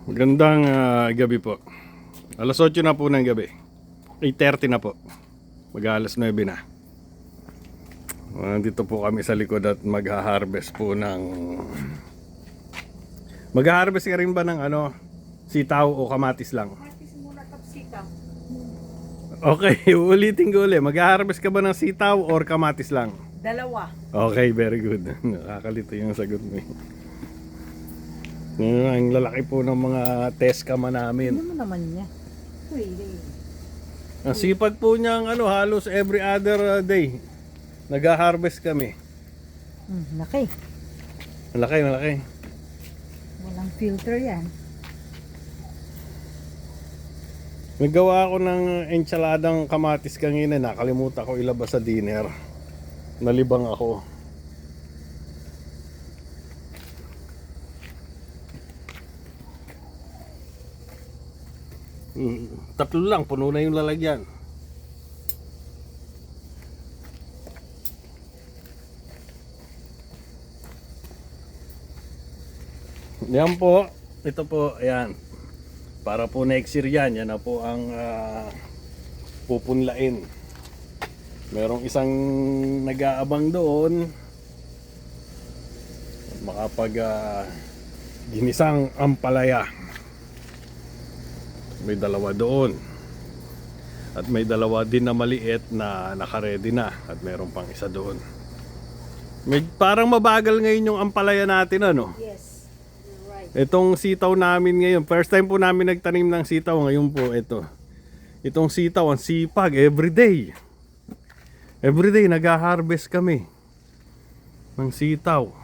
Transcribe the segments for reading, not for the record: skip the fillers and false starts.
Magandang gabi po. Alas 8 na po ng gabi. 8:30 na po. Mag-alas 9 na. Nandito po kami sa likod at magha-harvest po ng... Mag-harvest ka rin ba ng sitaw o kamatis lang? Kamatis muna tapos sitaw. Okay, ulitin ko ulit. Mag-harvest ka ba ng sitaw or kamatis lang? Dalawa. Okay, very good. Nakakalito yung sagot mo. Ang lalaki po ng mga teskama namin. Ano mo naman niya? Pwede. Ang sipag po niyang halos every other day. Nag-harvest kami. Laki. Malaki, malaki. Walang filter yan. Naggawa ako ng ensaladang kamatis kanina. Nakalimutan ko ilabas sa dinner. Nalibang ako. Tatlo lang, puno na yung lalagyan. Yan po, ito po, ayan. Para po next year yan, yan na po ang pupunlain. Merong isang nag-aabang doon. Makapag ginisang ampalaya. May dalawa doon. At may dalawa din na maliit na nakaredy na. At mayroon pang isa doon. Parang mabagal ngayon yung ampalaya natin, ano? Yes, you're right. Itong sitaw namin ngayon, first time po namin nagtanim ng sitaw. Ngayon po, ito. Itong sitaw, ang sipag, everyday. Everyday, nag-harvest kami ng sitaw.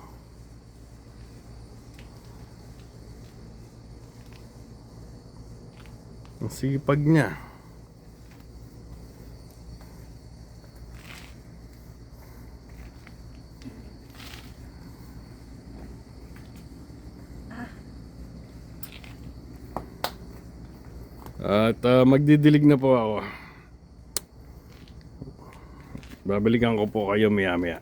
Ang sipag niya. At magdidilig na po ako. Babalikan ko po kayo maya maya.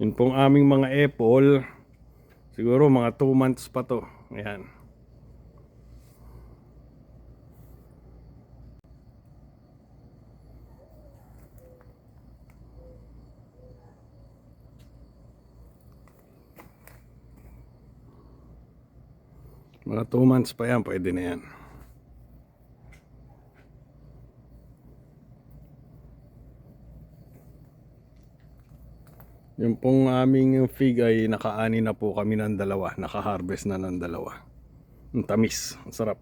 Yun pong aming mga apple. Siguro mga 2 months pa to. Ayan. Mga 2 months pa yan, pwede na yan. Yung pong aming fig ay nakaani na po kami ng dalawa. Naka-harvest na ng dalawa. Ang tamis, ang sarap.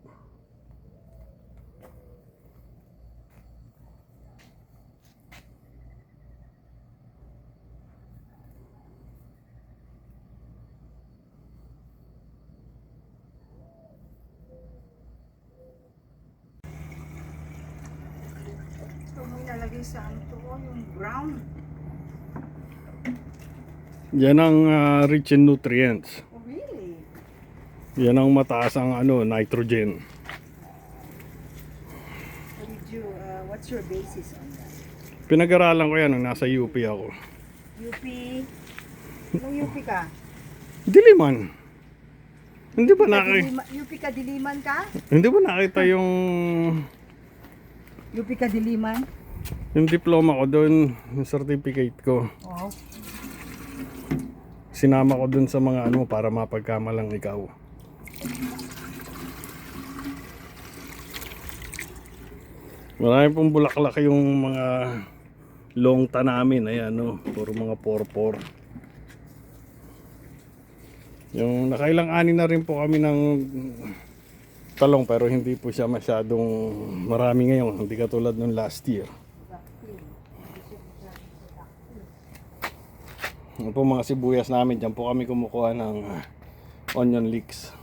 Ito mo ilalagay sa ano to, yung brown. Yan ang rich in nutrients. Oh, really? Yan ang mataas ang nitrogen. What's your basis on that? Pinag-aralan ko yan nung nasa UP ako. UP? Anong UP ka? Diliman. Hindi ba nakita? UP ka Diliman ka? Hindi ba nakita yung UP ka Diliman? diploma ko doon, yung certificate ko. Oo. Sinama ko doon sa mga para mapagkamalang ikaw. Marami pong bulaklak yung mga longta namin. Ayan, puro mga porpor. Yung nakailang ani na rin po kami ng talong, pero hindi po siya masyadong marami ngayon. Hindi katulad nung last year. Yan po mga sibuyas namin. Diyan po kami kumukuha ng onion leeks.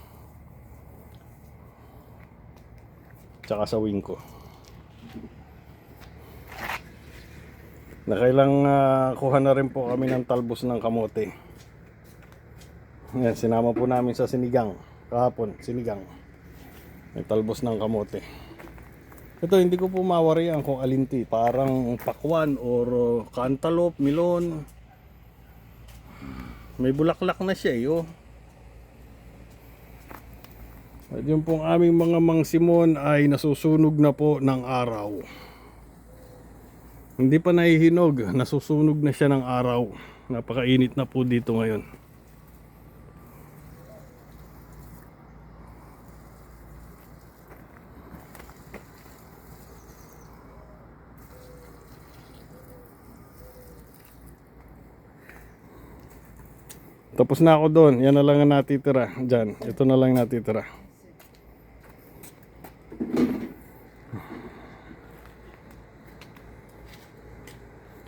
Tsaka sa wingko. Nakailang kuha na rin po kami ng talbos ng kamote. Yan, sinama po namin sa sinigang. Kahapon, sinigang. May talbos ng kamote. Ito, hindi ko po mawarihan kung alinti. Parang pakwan or cantaloupe, melon. May bulaklak na siya eh, oh. At yung pong aming mga mangsimon ay nasusunog na po ng araw. Hindi pa nahihinog, nasusunog na siya ng araw. Napakainit na po dito ngayon. Tapos na ako doon, yan na lang ang natitira. Diyan, ito na lang natitira.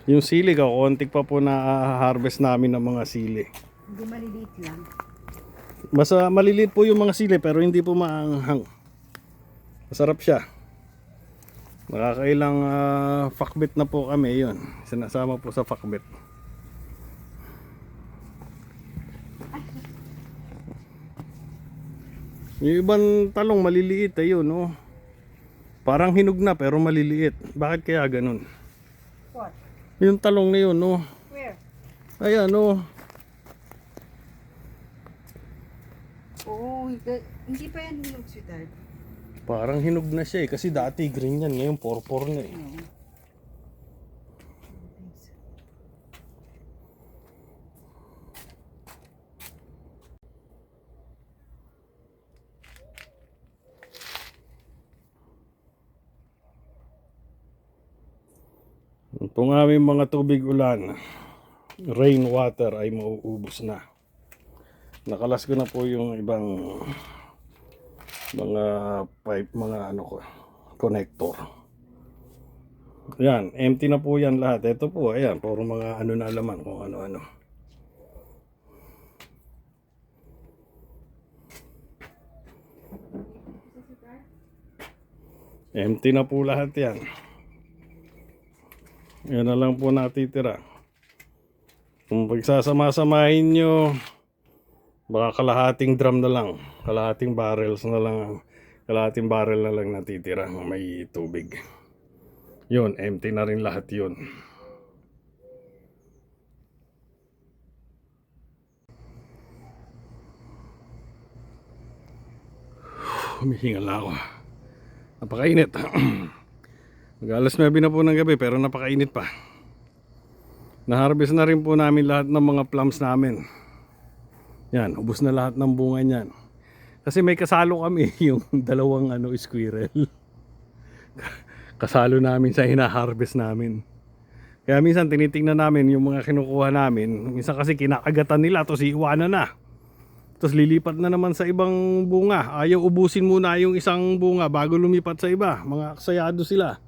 Yung sili, kontik pa po na harvest namin ng mga sili. Hindi maliliit lang. Basta maliliit po yung mga sili pero hindi po maanghang. Masarap siya. Nakakailang fakbit na po kami, yun. Sinasama po sa fakbit. Yung ibang talong maliliit ayun, no. Parang hinog na pero maliliit. Bakit kaya ganun? What? Yung talong na yun, no. Where? Ayan, no. Oo, hindi pa yan hinog, sweetheart. Parang hinog na siya eh. Kasi dati green yan. Ngayon porpor na eh. Oo. Itong aming mga tubig ulan, rainwater ay mauubos na. Nakalas ko na po yung ibang mga pipe, mga ano ko, connector. Ayan, empty na po yan lahat. Ito po, ayan, puro mga ano na laman kung ano-ano. Empty na po lahat yan. Yan na lang po natitira. Kung pagsasama-samahin nyo, baka kalahating drum na lang. Kalahating barrels na lang. Kalahating barrel na lang natitira. May tubig. Yun, empty na rin lahat yun. Humihingal na ako. Napakainit. Mag-alas 9 na po ng gabi pero napakainit pa. Na-harvest na rin po namin lahat ng mga plums namin. Yan, ubos na lahat ng bunga niyan. Kasi may kasalo kami yung dalawang squirrel. Kasalo namin sa hina-harvest namin. Kaya minsan tinitingnan namin yung mga kinukuha namin. Minsan kasi kinakagatan nila tapos iiwanan na. Tapos lilipat na naman sa ibang bunga. Ayaw ubusin muna yung isang bunga bago lumipat sa iba. Mga aksayado sila.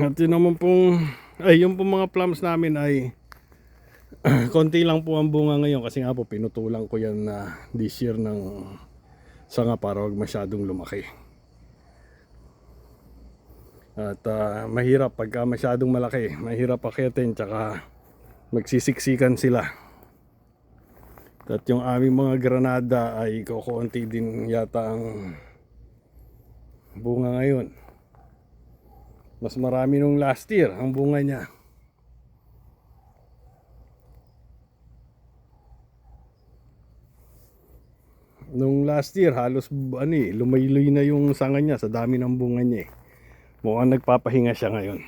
At yun naman pong yung pong mga plums namin ay konti lang po ang bunga ngayon kasi nga po pinutulan ko yan na this year ng sanga para wag masyadong lumaki. At mahirap pagka masyadong malaki, mahirap akitin tsaka magsisiksikan sila. At yung aming mga granada ay kukunti din yata ang bunga ngayon. Mas marami nung last year ang bunga niya. Nung last year halos lumayloy na yung sanga niya sa dami ng bunga niya eh. Mukhang nagpapahinga siya ngayon.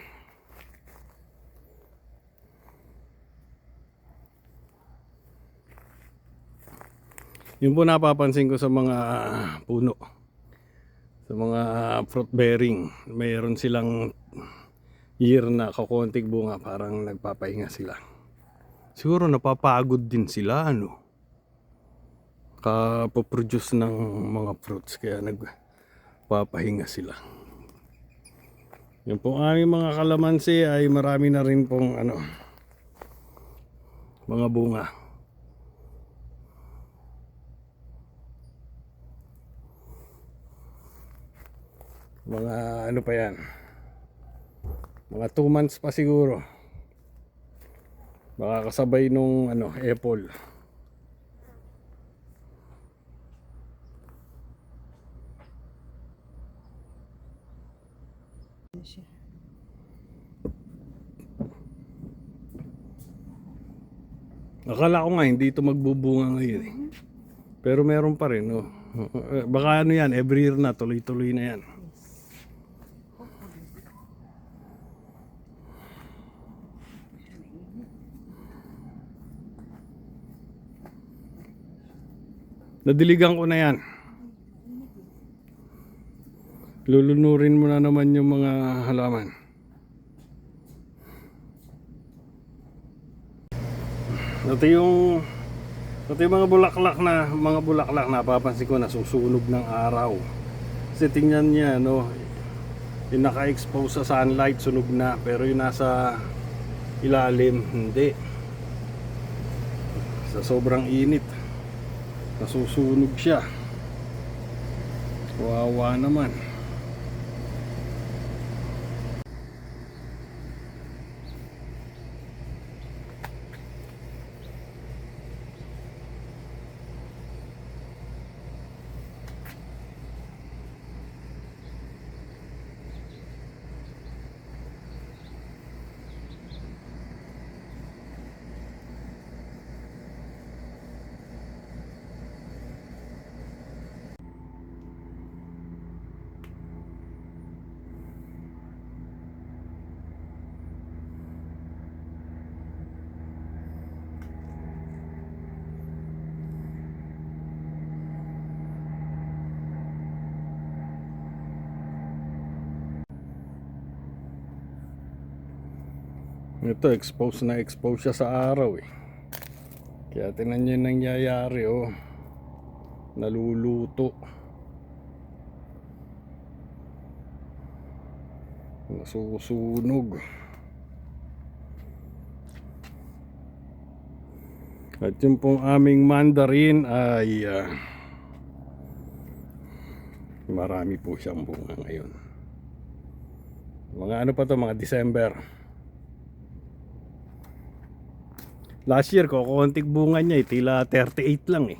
Yun po napapansin ko sa mga puno. Sa mga fruit bearing, mayroon silang year na kakonting bunga, parang nagpapahinga sila. Siguro napapagod din sila, kapoproduce ng mga fruits, kaya nagpapahinga sila. Yung pong aming mga kalamansi ay marami na rin pong mga bunga. Mga pa yan, mga 2 months pa siguro, baka kasabay nung apple. Akala ko nga hindi ito magbubunga ngayon eh. Pero meron pa rin, oh. Baka ano yan, every year na, tuloy-tuloy na yan. Nadiligan ko na yan. Lulunurin mo na naman yung mga halaman. Ito yung mga bulaklak na papansin ko nasusunog ng araw. Kasi tingnan niya, no, yung naka-expose sa sunlight sunog na, pero yung nasa ilalim hindi. Sa sobrang init nasusunog siya. Wawa naman. Ito, expose siya sa araw eh. Kaya tingnan nyo yung nangyayari, oh. Naluluto. Nasusunog. At yung pong aming mandarin ay marami po siyang bunga ngayon. Mga ano pa to, mga December. Last year, kukuntik bunga niya, tila 38 lang eh.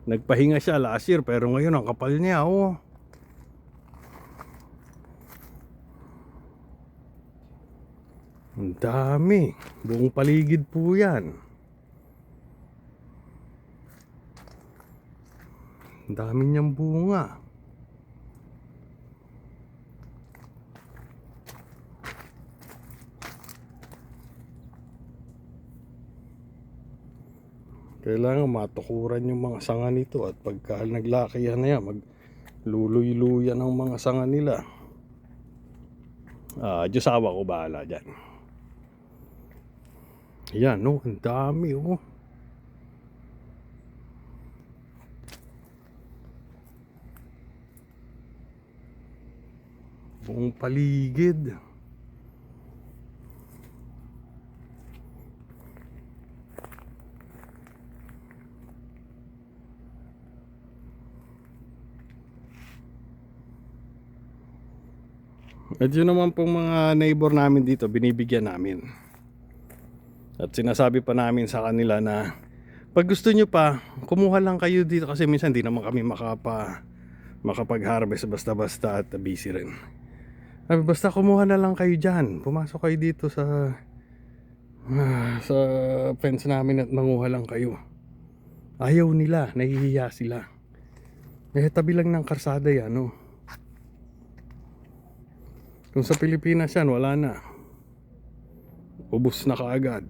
Nagpahinga siya last year, pero ngayon ang kapal niya, oh. Ang dami. Buong paligid po yan. Ang dami niyang bunga. Kailangan matukuran yung mga sanga nito, at pagka naglakihan na yan, magluluy-luyan ang mga sanga nila. Diyos awa ko bahala dyan. Yan, no, ang dami, oh. Buong paligid. At yun naman pong mga neighbor namin dito, binibigyan namin. At sinasabi pa namin sa kanila na pag gusto nyo pa, kumuha lang kayo dito, kasi minsan di naman kami makapag-harvest basta-basta at busy rin. Basta kumuha na lang kayo dyan, pumasok kayo dito sa fence namin at manguha lang kayo. Ayaw nila, nahihiya sila. Tabi lang ng karsada yan, no? Kung sa Pilipinas yan, wala na. Ubus na kaagad.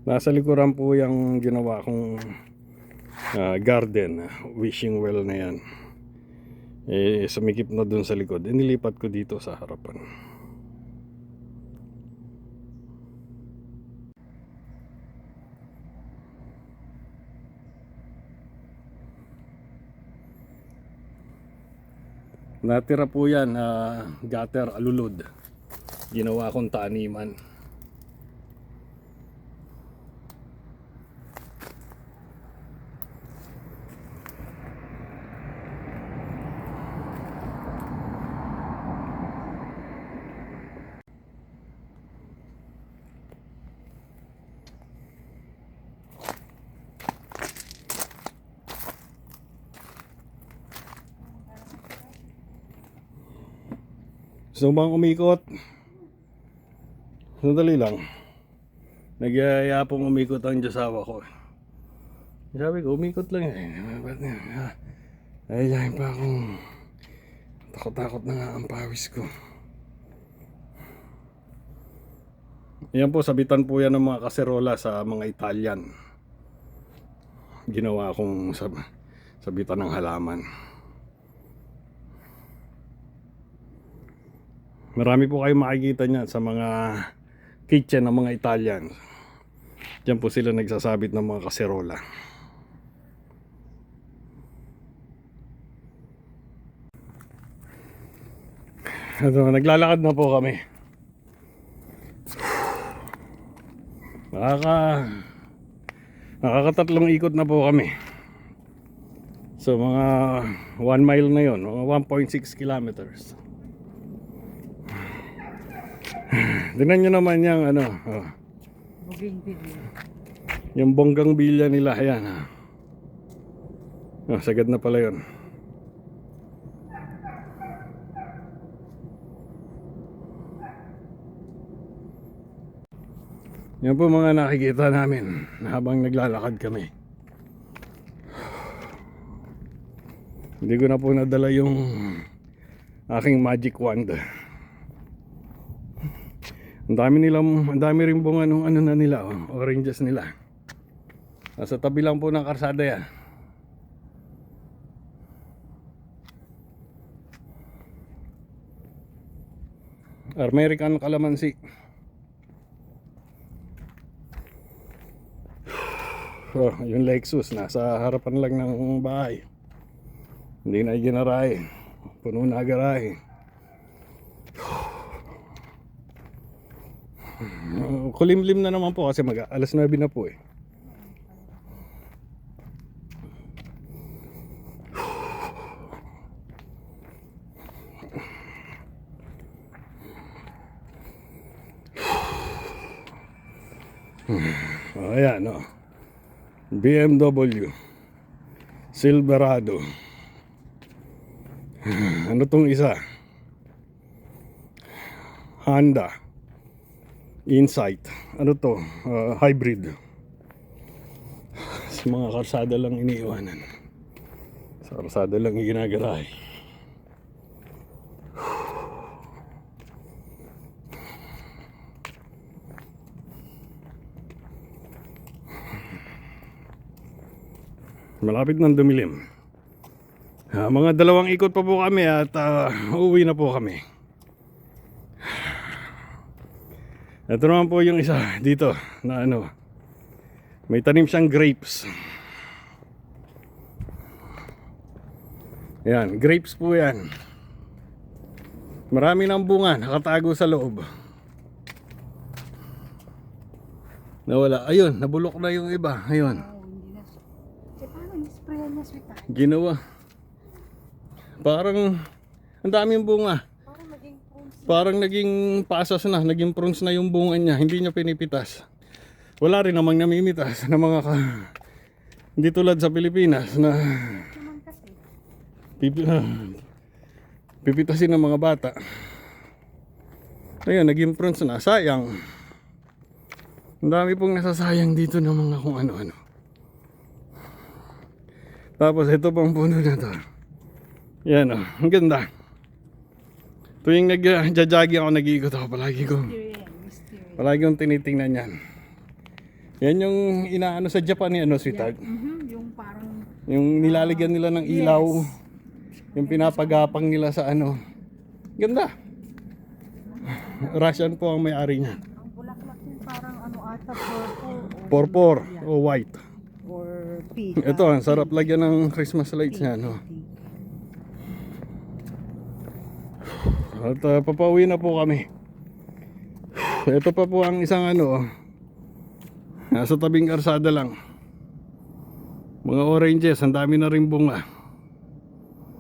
Nasa likuran po yung ginawa kong garden, wishing well na yan. Sumikip na dun sa likod, inilipat ko dito sa harapan. Natira po yan, gutter alulod. Ginawa kong taniman. Gusto mo bang umikot? Sandali lang. Nagyaya pong umikot ang josawa ko. Sabi ko, umikot lang eh. Ba't nga? Ay, yahin pa akong takot-takot na nga ang pawis ko. Yan po, sabitan po yan ng mga kaserola sa mga Italian. Ginawa akong sabitan ng halaman. Marami po kayo makikita niyan sa mga kitchen ng mga Italian. Diyan po sila nagsasabit ng mga kaserola. Ito, naglalakad na po kami. Nakakatatlong ikot na po kami. So mga 1 mile na yon, mga 1.6 kilometers. Tingnan nyo naman yung ano, yung bonggang bilya nila, ayan ha. Sagad na pala yun. Yan po mga nakikita namin habang naglalakad kami. Hindi ko na po nadala yung aking magic wand. Ang dami rin pong ano na nila, oranges nila. Nasa tabi lang po ng karsada yan. American calamansi. Yung Lexus nasa harapan lang ng bahay. Hindi na ginarahe. Puno na garahe. Kulimlim na naman po kasi alas 9 na po eh. Ayan o. BMW Silverado. Ano tong isa? Honda Insight. Ano to? Hybrid. Sa mga karsada lang iniiwanan. Sa karsada lang ginagarahe. Malapit ng dumilim. Mga 2 ikot pa po kami at uuwi na po kami. Ito naman po yung isa dito na ano, may tanim siyang grapes. Yan, grapes po yan. Marami ng bunga nakatago sa loob. Nawala, ayun, nabulok na yung iba. Ayun, Paano i-sprayan niya sweetheart? ginawa. Parang ang daming bunga. Parang maging prunes. Parang naging pasas na, naging prunes na yung bunga niya. Hindi niya pinipitas. Wala rin namang namimitas na mga hindi tulad sa Pilipinas na Naman kasi. pipitasin ng mga bata. Ayun, naging prunes na. Sayang. Ang dami pong nasasayang dito ng mga kung ano-ano. Tapos ito pang puno na to. Yan o, ang ganda. Tuwing nag-jogging ako, nag-iikot ako, palagi kong tinitingnan yan. Yan yung inaano sa Japan ni ano, sweetheart. Yung parang Yung nilalagyan nila ng ilaw. Yung pinapagapang nila sa ano. Ganda. Russian po ang may-ari niya. ang bulaklak yung parang ano ata purple Purple o white. or pink. Ito, ang sarap lagyan ng Christmas lights niya, no? At papauwi na po kami. Ito pa po ang isang ano, nasa tabing karsada lang. Mga oranges, ang dami na rin bunga.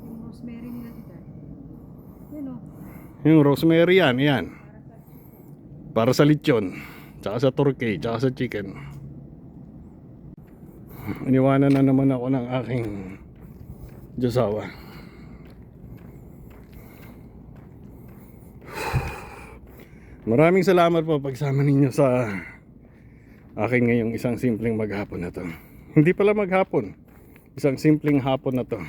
Yung rosemary nila dito. Yun o. Yung rosemary yan. Para sa lechon, tsaka sa turkey, tsaka sa chicken. Iniwanan na naman ako ng aking josawa. Maraming salamat po pagsama ninyo sa akin ngayong isang simpleng maghapon na to. Hindi pala maghapon, isang simpleng hapon na to.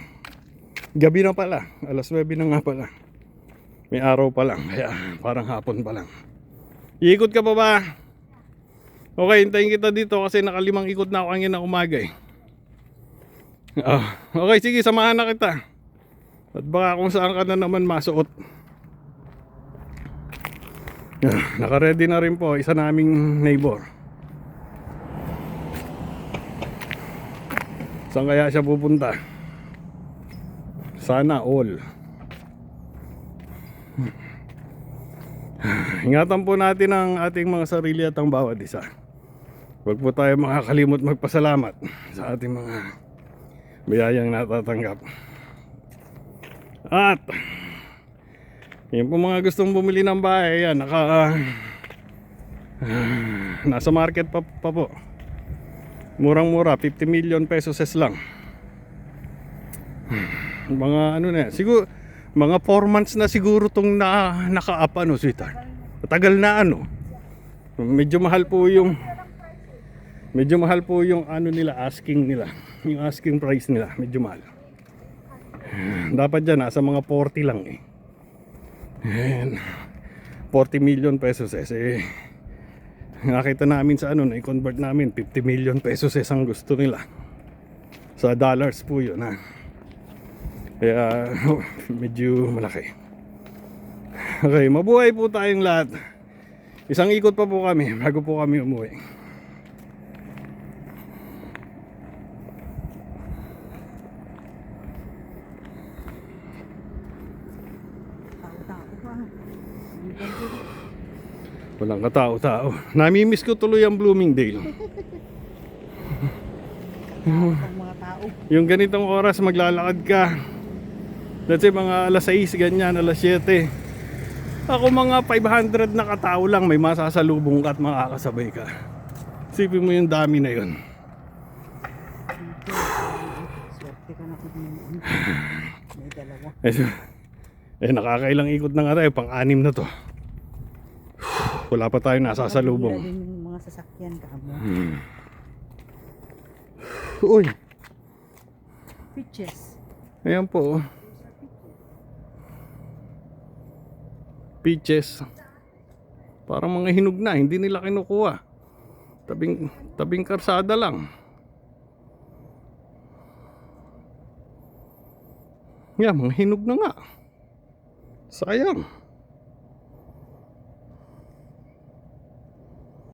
Gabi na pala, alas 9 na nga pala. May araw pa lang, kaya parang hapon pa lang. Iikot ka pa ba? Okay, hintayin kita dito kasi nakalimang ikot na ako kanina umaga eh. Okay, sige, samahan na kita. At baka kung saan ka na naman masuot. Naka-ready na rin po isa naming neighbor. Saan kaya siya pupunta? Sana all. Ingatan po natin ang ating mga sarili at ang bawat isa. Huwag po tayo makakalimot magpasalamat sa ating mga biyayang natatanggap. At yung po mga gustong bumili ng bahay, yan, nasa market pa po. Murang-mura, 50 million pesos lang. Mga ano na, siguro mga 4 months na siguro tong naka-up ano, sweetheart. Matagal na ano. Medyo mahal po yung ano nila, asking nila. Yung asking price nila, medyo mahal. Dapat dyan, nasa mga 40 lang eh. And 40 million pesos nakita namin sa ano, na-convert namin 50 million pesos ang gusto nila. Sa dollars po yun ha. Kaya medyo malaki. Okay, mabuhay po tayong lahat. Isang ikot pa po kami bago po kami umuwi. Walang katao-tao. Namimiss ko tuloy ang Bloomingdale. Mga tao. Yung ganitong oras maglalakad ka. Let's say mga alas 6 ganyan, alas 7. Ako mga 500 na katao lang, may masasalubong ka at makakasabay ka. Isipin mo yung dami na yun. Swerte ka na kung may dalawa. Nakakailang ikot na nga tayo, pang-anim na to. Wala pa tayo nasasalubong. Wala din yung mga sasakyan ka mo. Uy, Peaches. ayan po. Peaches. Parang mga hinog na, hindi nila kinukuha. Tabing karsada lang. Yan, mga hinog na nga. Sayang.